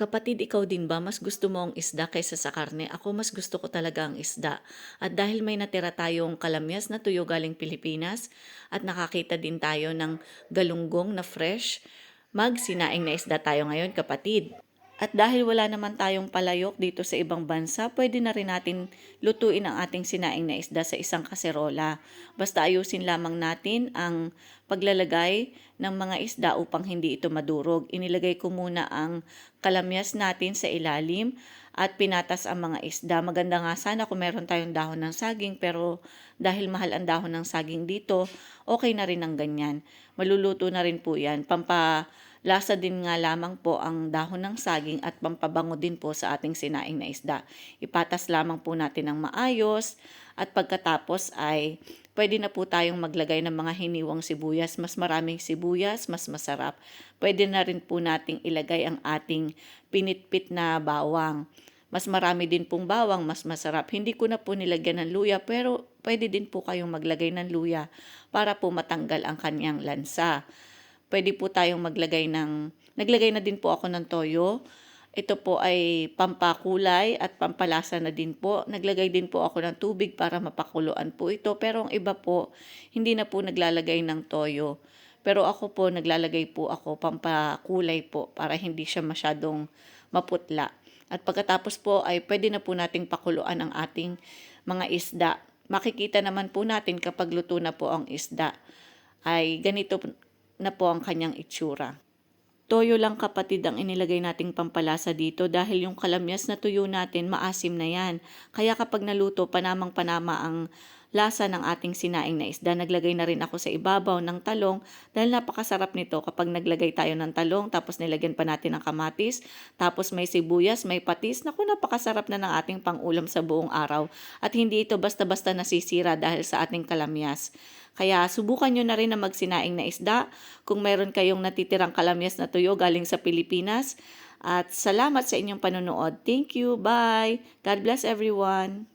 Kapatid, ikaw din ba mas gusto mo ang isda kaysa sa karne? Ako mas gusto ko talaga ang isda. At dahil may natira tayong kalamyas na tuyo galing Pilipinas at nakakita din tayo ng galunggong na fresh, magsinaing na isda tayo ngayon, kapatid. At dahil wala naman tayong palayok dito sa ibang bansa, pwede na rin natin lutuin ang ating sinaing na isda sa isang kaserola. Basta ayusin lamang natin ang paglalagay ng mga isda upang hindi ito madurog. Inilagay ko muna ang kalamyas natin sa ilalim at pinatas ang mga isda. Maganda nga sana kung meron tayong dahon ng saging, pero dahil mahal ang dahon ng saging dito, okay na rin ang ganyan. Maluluto na rin po yan. Lasa din nga lamang po ang dahon ng saging at pampabango din po sa ating sinaing na isda. Ipatas lamang po natin ng maayos at pagkatapos ay pwede na po tayong maglagay ng mga hiniwang sibuyas. Mas maraming sibuyas, mas masarap. Pwede na rin po nating ilagay ang ating pinitpit na bawang. Mas marami din pong bawang, mas masarap. Hindi ko na po nilagyan ng luya, pero pwede din po kayong maglagay ng luya para po matanggal ang kanyang lansa. Pwede po tayong naglagay na din po ako ng toyo. Ito po ay pampakulay at pampalasa na din po. Naglagay din po ako ng tubig para mapakuluan po ito. Pero ang iba po, hindi na po naglalagay ng toyo. Pero ako po, naglalagay po ako pampakulay po para hindi siya masyadong maputla. At pagkatapos po ay pwede na po nating pakuluan ang ating mga isda. Makikita naman po natin kapag luto na po ang isda ay ganito na po ang kanyang itsura. Toyo lang, kapatid, ang inilagay nating pampalasa dito dahil yung kalamyas na tuyo natin maasim na yan. Kaya kapag naluto, panamang-panama ang lasa ng ating sinaing na isda. Naglagay na rin ako sa ibabaw ng talong dahil napakasarap nito kapag naglagay tayo ng talong tapos nilagyan pa natin ng kamatis, tapos may sibuyas, may patis. Naku, napakasarap na ng ating pangulam sa buong araw. At hindi ito basta-basta nasisira dahil sa ating kalamyas. Kaya subukan nyo na rin na magsinaing na isda kung meron kayong natitirang kalamyas na tuyo galing sa Pilipinas. At salamat sa inyong panonood. Thank you. Bye. God bless everyone.